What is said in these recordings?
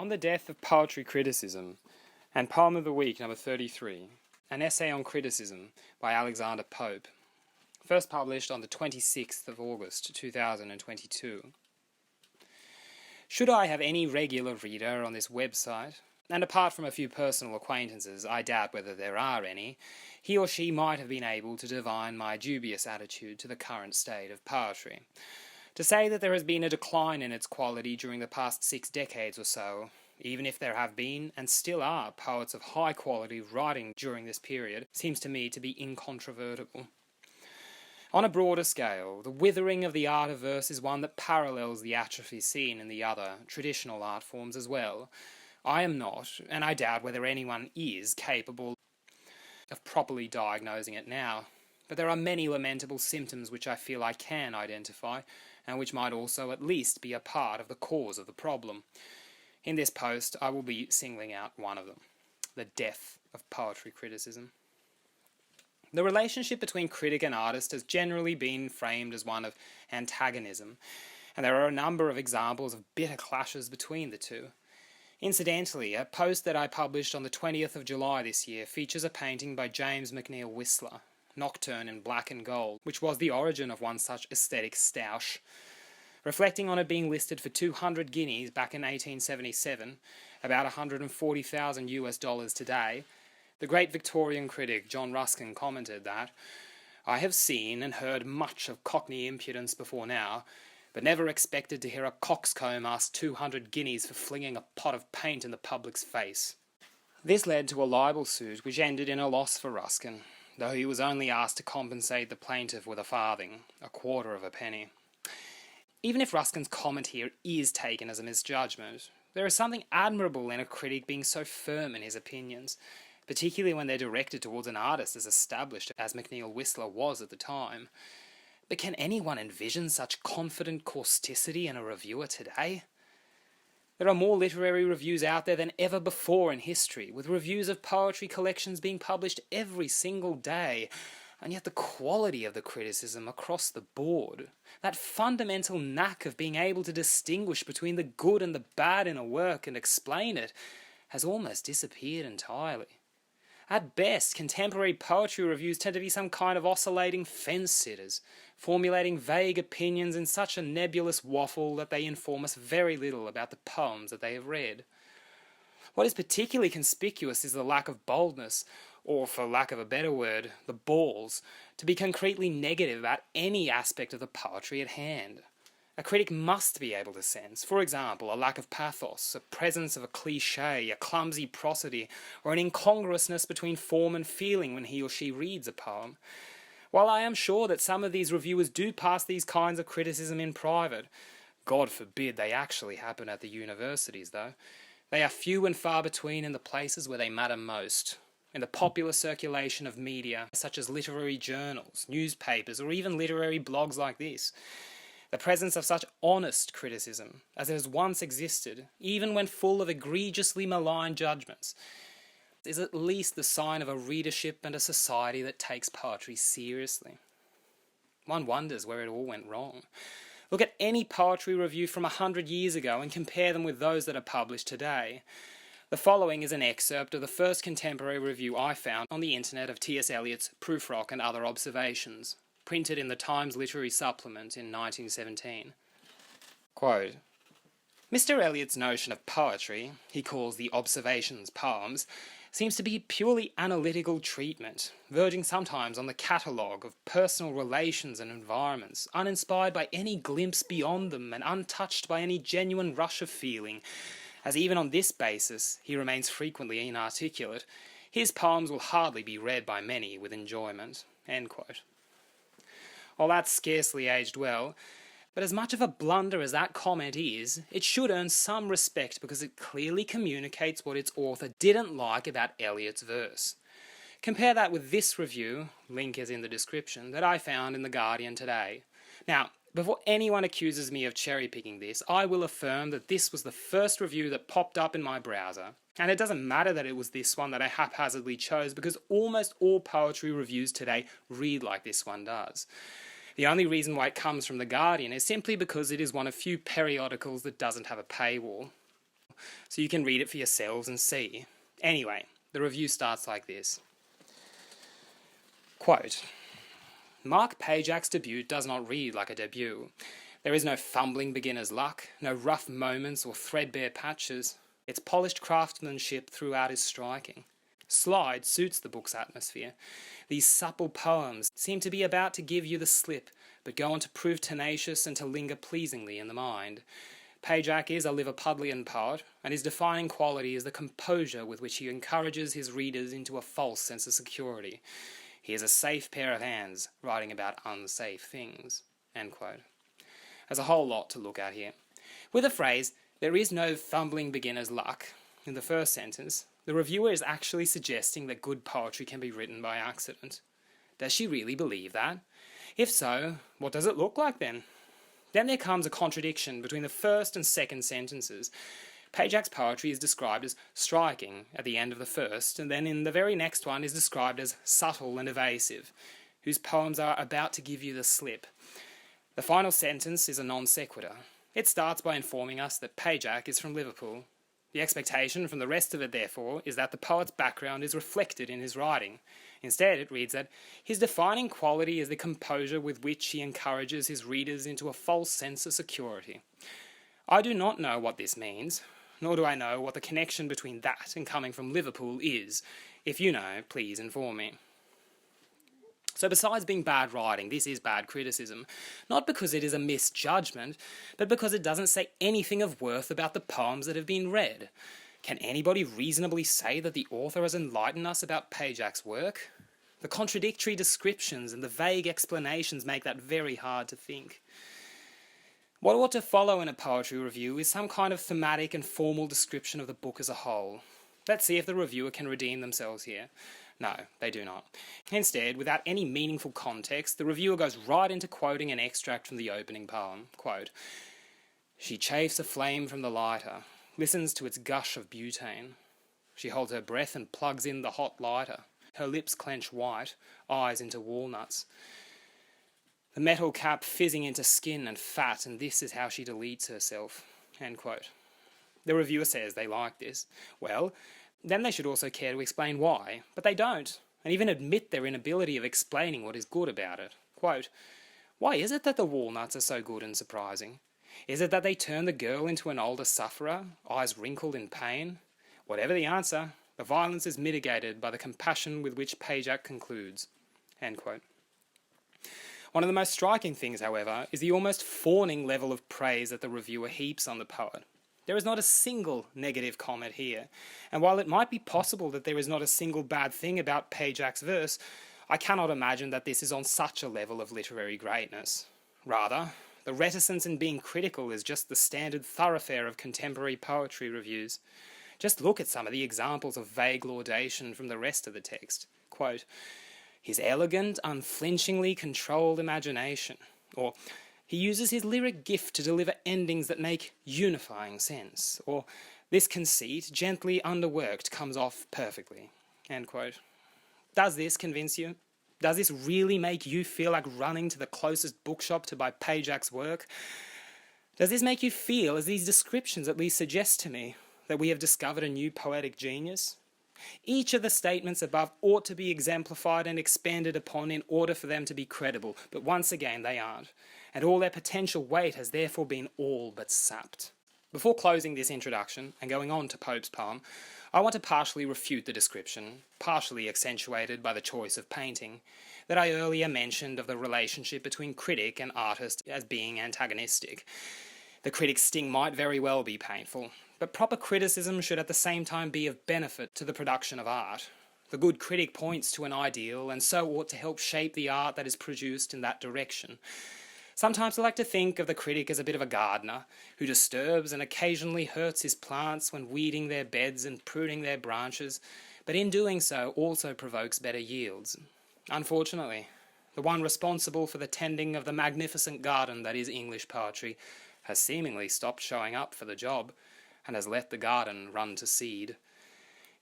On the Death of Poetry Criticism, and Poem of the Week number 33, an essay on criticism by Alexander Pope, first published on the 26th of August 2022. Should I have any regular reader on this website, and apart from a few personal acquaintances, I doubt whether there are any, he or she might have been able to divine my dubious attitude to the current state of poetry. To say that there has been a decline in its quality during the past 6 decades or so, even if there have been, and still are, poets of high quality writing during this period, seems to me to be incontrovertible. On a broader scale, the withering of the art of verse is one that parallels the atrophy seen in the other, traditional art forms as well. I am not, and I doubt whether anyone is, capable of properly diagnosing it now, but there are many lamentable symptoms which I feel I can identify, and which might also at least be a part of the cause of the problem. In this post, I will be singling out one of them: the death of poetry criticism. The relationship between critic and artist has generally been framed as one of antagonism, and there are a number of examples of bitter clashes between the two. Incidentally, a post that I published on the 20th of July this year features a painting by James McNeill Whistler, Nocturne in Black and Gold, which was the origin of one such aesthetic stoush. Reflecting on it being listed for 200 guineas back in 1877, about 140,000 US dollars today, the great Victorian critic John Ruskin commented that, "I have seen and heard much of Cockney impudence before now, but never expected to hear a coxcomb ask 200 guineas for flinging a pot of paint in the public's face." This led to a libel suit which ended in a loss for Ruskin, though he was only asked to compensate the plaintiff with a farthing, a quarter of a penny. Even if Ruskin's comment here is taken as a misjudgment, there is something admirable in a critic being so firm in his opinions, particularly when they're directed towards an artist as established as McNeill Whistler was at the time. But can anyone envision such confident causticity in a reviewer today? There are more literary reviews out there than ever before in history, with reviews of poetry collections being published every single day, and yet the quality of the criticism across the board, that fundamental knack of being able to distinguish between the good and the bad in a work and explain it, has almost disappeared entirely. At best, contemporary poetry reviews tend to be some kind of oscillating fence-sitters, formulating vague opinions in such a nebulous waffle that they inform us very little about the poems that they have read. What is particularly conspicuous is the lack of boldness, or for lack of a better word, the balls, to be concretely negative about any aspect of the poetry at hand. A critic must be able to sense, for example, a lack of pathos, a presence of a cliché, a clumsy prosody, or an incongruousness between form and feeling when he or she reads a poem. While I am sure that some of these reviewers do pass these kinds of criticism in private, God forbid they actually happen at the universities though, they are few and far between in the places where they matter most. In the popular circulation of media, such as literary journals, newspapers, or even literary blogs like this. The presence of such honest criticism, as it has once existed, even when full of egregiously malign judgments, is at least the sign of a readership and a society that takes poetry seriously. One wonders where it all went wrong. Look at any poetry review from 100 years ago and compare them with those that are published today. The following is an excerpt of the first contemporary review I found on the internet of T.S. Eliot's Prufrock and Other Observations, printed in the Times Literary Supplement in 1917. Quote, "Mr. Eliot's notion of poetry, he calls the Observations poems, seems to be purely analytical treatment, verging sometimes on the catalogue of personal relations and environments, uninspired by any glimpse beyond them and untouched by any genuine rush of feeling. As even on this basis he remains frequently inarticulate, his poems will hardly be read by many with enjoyment." End quote. While that's scarcely aged well, but as much of a blunder as that comment is, it should earn some respect because it clearly communicates what its author didn't like about Eliot's verse. Compare that with this review, link is in the description, that I found in The Guardian today. Now, before anyone accuses me of cherry-picking this, I will affirm that this was the first review that popped up in my browser. And it doesn't matter that it was this one that I haphazardly chose, because almost all poetry reviews today read like this one does. The only reason why it comes from The Guardian is simply because it is one of few periodicals that doesn't have a paywall. so you can read it for yourselves and see. Anyway, the review starts like this. Quote, Mark Pajak's debut does not read like a debut. There is no fumbling beginner's luck, no rough moments or threadbare patches. Its polished craftsmanship throughout is striking. Slide suits the book's atmosphere. These supple poems seem to be about to give you the slip, but go on to prove tenacious and to linger pleasingly in the mind. Pajak is a Liverpudlian poet, and his defining quality is the composure with which he encourages his readers into a false sense of security. He is a safe pair of hands, writing about unsafe things. End quote. There's a whole lot to look at here. With the phrase, there is no fumbling beginner's luck, in the first sentence, the reviewer is actually suggesting that good poetry can be written by accident. Does she really believe that? If so, what does it look like then? Then there comes a contradiction between the first and second sentences. Pajak's poetry is described as striking at the end of the first, and then in the very next one is described as subtle and evasive, whose poems are about to give you the slip. The final sentence is a non sequitur. It starts by informing us that Pajak is from Liverpool. The expectation from the rest of it, therefore, is that the poet's background is reflected in his writing. Instead, it reads that his defining quality is the composure with which he encourages his readers into a false sense of security. I do not know what this means, nor do I know what the connection between that and coming from Liverpool is. If you know, please inform me. So besides being bad writing, this is bad criticism, not because it is a misjudgment, but because it doesn't say anything of worth about the poems that have been read. Can anybody reasonably say that the author has enlightened us about Pajak's work? The contradictory descriptions and the vague explanations make that very hard to think. What ought to follow in a poetry review is some kind of thematic and formal description of the book as a whole. Let's see if the reviewer can redeem themselves here. No, they do not. Instead, without any meaningful context, the reviewer goes right into quoting an extract from the opening poem. Quote, She chafes a flame from the lighter, listens to its gush of butane. She holds her breath and plugs in the hot lighter. Her lips clench white, eyes into walnuts. The metal cap fizzing into skin and fat, and this is how she deletes herself. End quote. The reviewer says they like this. Well, then they should also care to explain why, but they don't, and even admit their inability of explaining what is good about it. Quote, Why is it that the walnuts are so good and surprising? Is it that they turn the girl into an older sufferer, eyes wrinkled in pain? Whatever the answer, the violence is mitigated by the compassion with which Pajak concludes. End quote. One of the most striking things, however, is the almost fawning level of praise that the reviewer heaps on the poet. There is not a single negative comment here, and while it might be possible that there is not a single bad thing about Pajak's verse, I cannot imagine that this is on such a level of literary greatness. Rather, the reticence in being critical is just the standard thoroughfare of contemporary poetry reviews. Just look at some of the examples of vague laudation from the rest of the text. Quote, His elegant, unflinchingly controlled imagination, or he uses his lyric gift to deliver endings that make unifying sense, or this conceit, gently underworked, comes off perfectly. End quote. Does this convince you? Does this really make you feel like running to the closest bookshop to buy Pajak's work? Does this make you feel, as these descriptions at least suggest to me, that we have discovered a new poetic genius? Each of the statements above ought to be exemplified and expanded upon in order for them to be credible, but once again they aren't, and all their potential weight has therefore been all but sapped. Before closing this introduction and going on to Pope's poem, I want to partially refute the description, partially accentuated by the choice of painting, that I earlier mentioned of the relationship between critic and artist as being antagonistic. The critic's sting might very well be painful, but proper criticism should at the same time be of benefit to the production of art. The good critic points to an ideal, and so ought to help shape the art that is produced in that direction. Sometimes I like to think of the critic as a bit of a gardener, who disturbs and occasionally hurts his plants when weeding their beds and pruning their branches, but in doing so also provokes better yields. Unfortunately, the one responsible for the tending of the magnificent garden that is English poetry has seemingly stopped showing up for the job, and has let the garden run to seed.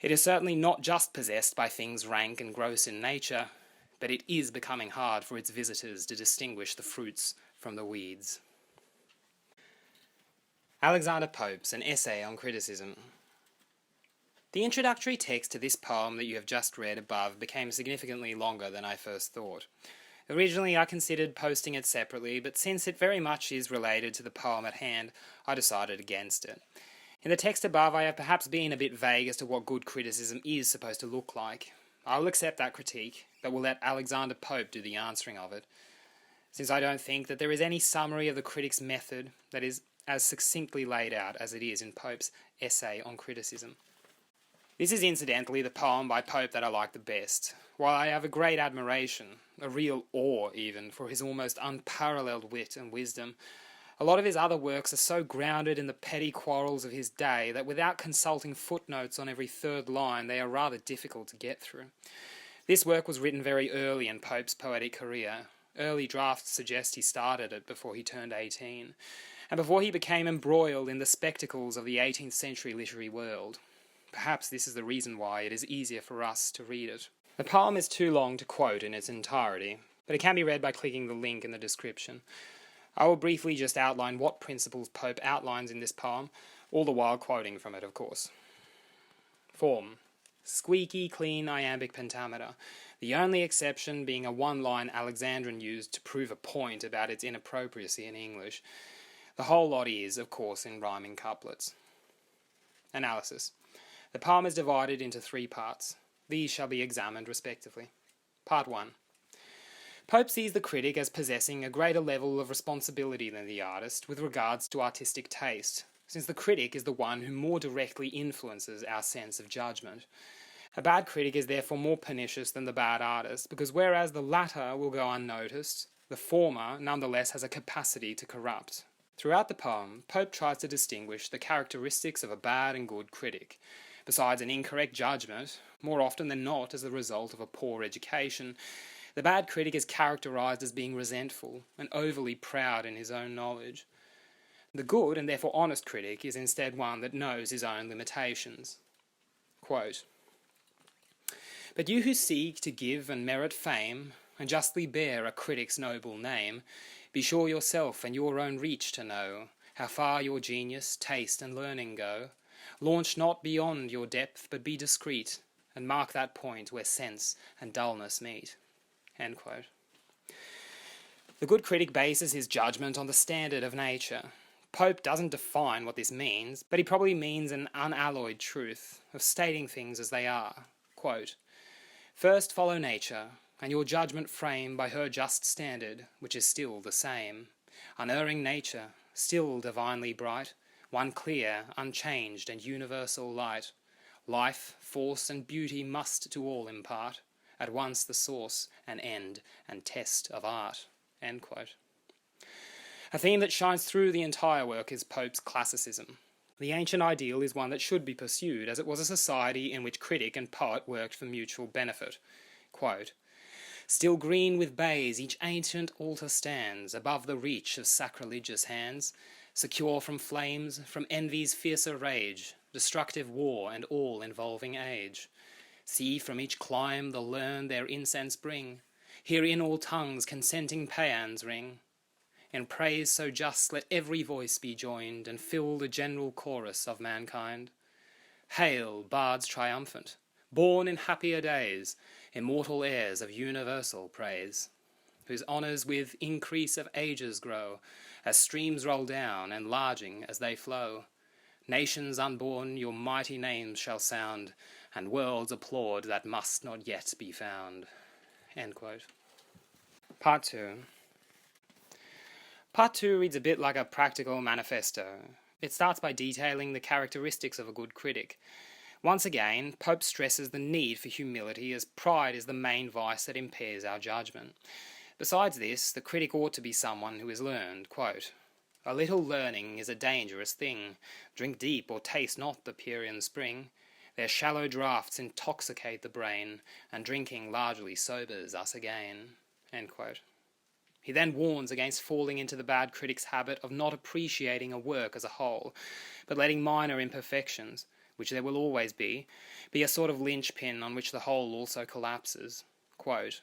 It is certainly not just possessed by things rank and gross in nature, but it is becoming hard for its visitors to distinguish the fruits from the weeds. Alexander Pope's An Essay on Criticism. The introductory text to this poem that you have just read above became significantly longer than I first thought. Originally I considered posting it separately, but since it very much is related to the poem at hand, I decided against it. In the text above I have perhaps been a bit vague as to what good criticism is supposed to look like. I will accept that critique, but will let Alexander Pope do the answering of it, since I don't think that there is any summary of the critic's method that is as succinctly laid out as it is in Pope's Essay on Criticism. This is incidentally the poem by Pope that I like the best. While I have a great admiration, a real awe even, for his almost unparalleled wit and wisdom, a lot of his other works are so grounded in the petty quarrels of his day that without consulting footnotes on every third line, they are rather difficult to get through. This work was written very early in Pope's poetic career. Early drafts suggest he started it before he turned 18, and before he became embroiled in the spectacles of the 18th century literary world. Perhaps this is the reason why it is easier for us to read it. The poem is too long to quote in its entirety, but it can be read by clicking the link in the description. I will briefly just outline what principles Pope outlines in this poem, all the while quoting from it, of course. Form. Squeaky, clean iambic pentameter, the only exception being a one-line Alexandrine used to prove a point about its inappropriacy in English. The whole lot is, of course, in rhyming couplets. Analysis. The poem is divided into 3 parts. These shall be examined respectively. Part 1. Pope sees the critic as possessing a greater level of responsibility than the artist with regards to artistic taste, since the critic is the one who more directly influences our sense of judgment. A bad critic is therefore more pernicious than the bad artist, because whereas the latter will go unnoticed, the former nonetheless has a capacity to corrupt. Throughout the poem, Pope tries to distinguish the characteristics of a bad and good critic. Besides an incorrect judgment, more often than not as the result of a poor education, the bad critic is characterized as being resentful and overly proud in his own knowledge. The good and therefore honest critic is instead one that knows his own limitations. Quote, "But you who seek to give and merit fame, and justly bear a critic's noble name, be sure yourself and your own reach to know, how far your genius, taste, and learning go. Launch not beyond your depth, but be discreet, and mark that point where sense and dullness meet." End quote. The good critic bases his judgment on the standard of nature. Pope doesn't define what this means, but he probably means an unalloyed truth of stating things as they are. Quote, "First follow nature, and your judgment frame by her just standard, which is still the same. Unerring nature, still divinely bright, one clear, unchanged, and universal light. Life, force, and beauty must to all impart, at once the source and end and test of art." End quote. A theme that shines through the entire work is Pope's classicism. The ancient ideal is one that should be pursued, as it was a society in which critic and poet worked for mutual benefit. Quote, "Still green with bays each ancient altar stands, above the reach of sacrilegious hands, secure from flames, from envy's fiercer rage, destructive war and all-involving age. See from each clime the learned their incense bring, hear in all tongues consenting paeans ring. In praise so just let every voice be joined, and fill the general chorus of mankind. Hail, bards triumphant, born in happier days, immortal heirs of universal praise, whose honours with increase of ages grow, as streams roll down, enlarging as they flow. Nations unborn your mighty names shall sound, and worlds applaud that must not yet be found." End quote. Part 2. Part 2 reads a bit like a practical manifesto. It starts by detailing the characteristics of a good critic. Once again, Pope stresses the need for humility, as pride is the main vice that impairs our judgment. Besides this, the critic ought to be someone who is learned. Quote, "A little learning is a dangerous thing. Drink deep or taste not the Pierian spring. Their shallow draughts intoxicate the brain, and drinking largely sobers us again." End quote. He then warns against falling into the bad critic's habit of not appreciating a work as a whole, but letting minor imperfections, which there will always be a sort of linchpin on which the whole also collapses. Quote,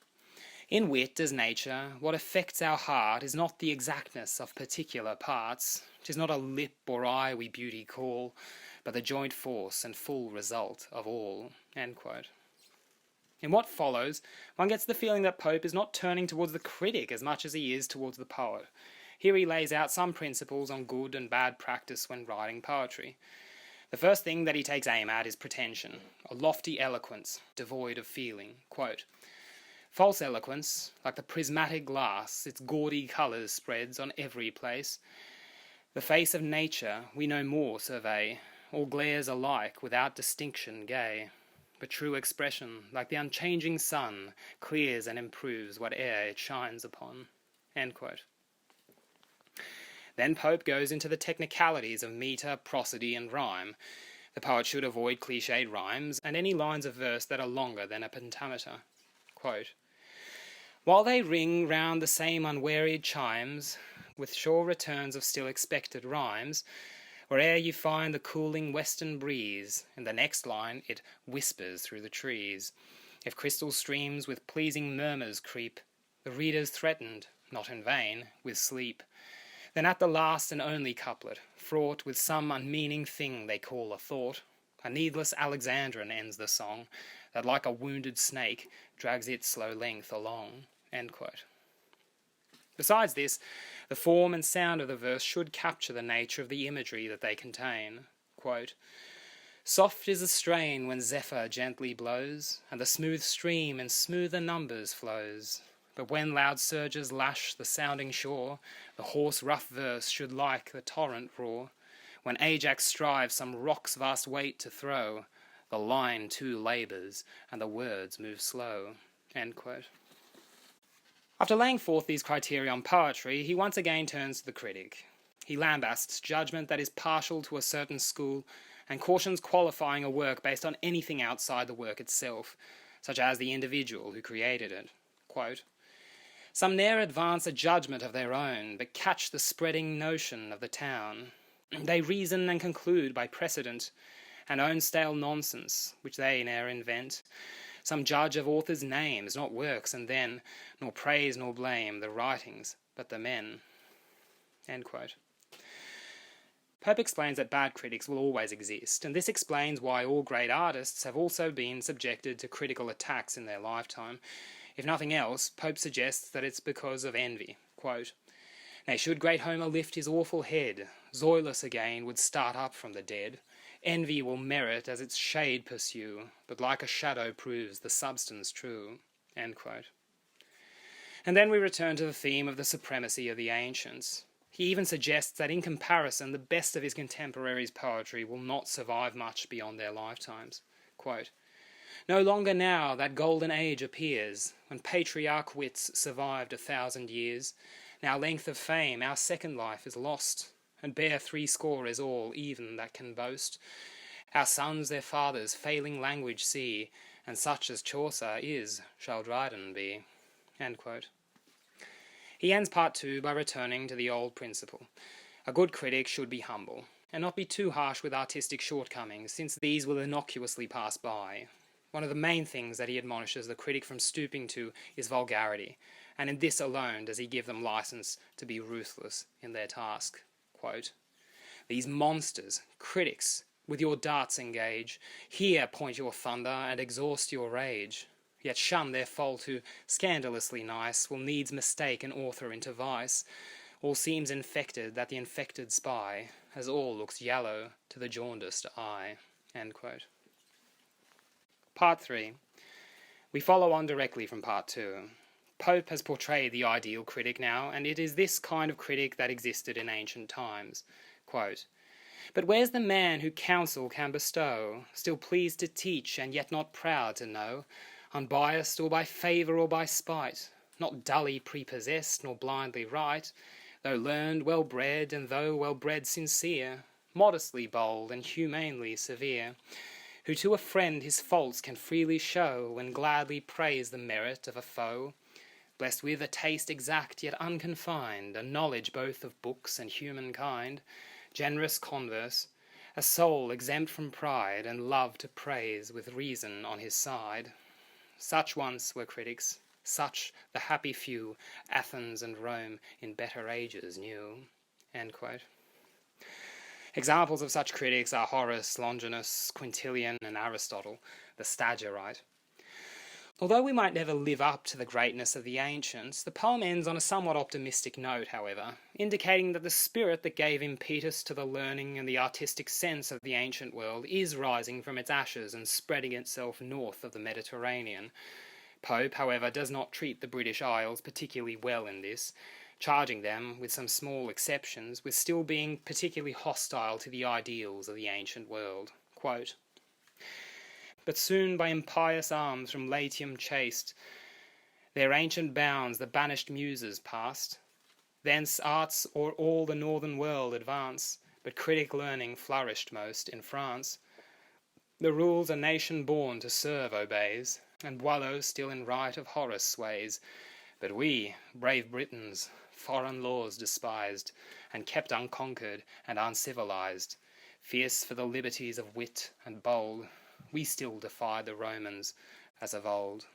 In wit, as nature, what affects our heart is not the exactness of particular parts, 'tis not a lip or eye we beauty call, but the joint force and full result of all." End quote. In what follows, one gets the feeling that Pope is not turning towards the critic as much as he is towards the poet. Here he lays out some principles on good and bad practice when writing poetry. The first thing that he takes aim at is pretension, a lofty eloquence, devoid of feeling. Quote, "False eloquence, like the prismatic glass, its gaudy colours spreads on every place. The face of nature we no more survey, all glares alike without distinction gay. But true expression, like the unchanging sun, clears and improves whate'er it shines upon." End quote. Then Pope goes into the technicalities of metre, prosody, and rhyme. The poet should avoid cliched rhymes and any lines of verse that are longer than a pentameter. Quote, "While they ring round the same unwearied chimes, with sure returns of still expected rhymes, where'er you find the cooling western breeze, in the next line it whispers through the trees. If crystal streams with pleasing murmurs creep, the reader's threatened, not in vain, with sleep. Then at the last and only couplet, fraught with some unmeaning thing they call a thought, a needless Alexandrine ends the song, that like a wounded snake drags its slow length along." End quote. Besides this, the form and sound of the verse should capture the nature of the imagery that they contain. Quote, "Soft is the strain when zephyr gently blows, and the smooth stream in smoother numbers flows. But when loud surges lash the sounding shore, the hoarse rough verse should like the torrent roar. When Ajax strives some rock's vast weight to throw, the line too labours, and the words move slow." End quote. After laying forth these criteria on poetry, he once again turns to the critic. He lambasts judgment that is partial to a certain school, and cautions qualifying a work based on anything outside the work itself, such as the individual who created it. Quote, "Some ne'er advance a judgment of their own, but catch the spreading notion of the town. They reason and conclude by precedent, and own stale nonsense, which they ne'er invent. Some judge of authors' names, not works, and then, nor praise nor blame the writings, but the men." End quote. Pope explains that bad critics will always exist, and this explains why all great artists have also been subjected to critical attacks in their lifetime. If nothing else, Pope suggests that it's because of envy. Quote, "Nay, should great Homer lift his awful head, Zoilus again would start up from the dead. Envy will merit as its shade pursue, but like a shadow proves the substance true." End quote. And then we return to the theme of the supremacy of the ancients. He even suggests that in comparison, the best of his contemporaries' poetry will not survive much beyond their lifetimes. Quote, "No longer now that golden age appears, when patriarch wits survived 1,000 years. Now length of fame our second life is lost, and bare 60 is all even that can boast. Our sons their fathers' failing language see, and such as Chaucer is shall Dryden be." End quote. He ends part 2 by returning to the old principle. A good critic should be humble, and not be too harsh with artistic shortcomings, since these will innocuously pass by. One of the main things that he admonishes the critic from stooping to is vulgarity, and in this alone does he give them license to be ruthless in their task. Quote, "These monsters, critics, with your darts engage, here point your thunder and exhaust your rage. Yet shun their fault who, scandalously nice, will needs mistake an author into vice. All seems infected that the infected spy, as all looks yellow to the jaundiced eye." End quote. Part 3. We follow on directly from Part 2. Pope has portrayed the ideal critic now, and it is this kind of critic that existed in ancient times. Quote, "But where's the man who counsel can bestow, still pleased to teach and yet not proud to know, unbiased or by favour or by spite, not dully prepossessed nor blindly right, though learned, well-bred, and though well-bred sincere, modestly bold and humanely severe, who to a friend his faults can freely show, and gladly praise the merit of a foe, blessed with a taste exact yet unconfined, a knowledge both of books and humankind, generous converse, a soul exempt from pride, and love to praise with reason on his side. Such once were critics, such the happy few Athens and Rome in better ages knew." End quote. Examples of such critics are Horace, Longinus, Quintilian, and Aristotle, the Stagirite. Although we might never live up to the greatness of the ancients, the poem ends on a somewhat optimistic note, however, indicating that the spirit that gave impetus to the learning and the artistic sense of the ancient world is rising from its ashes and spreading itself north of the Mediterranean. Pope, however, does not treat the British Isles particularly well in this, charging them, with some small exceptions, with still being particularly hostile to the ideals of the ancient world. Quote, "But soon by impious arms from Latium chased, their ancient bounds the banished muses passed. Thence arts o'er all the northern world advance, but critic learning flourished most in France. The rules a nation born to serve obeys, and Boileau still in right of Horace sways. But we, brave Britons, foreign laws despised, and kept unconquered and uncivilized, fierce for the liberties of wit and bold, we still defy the Romans as of old."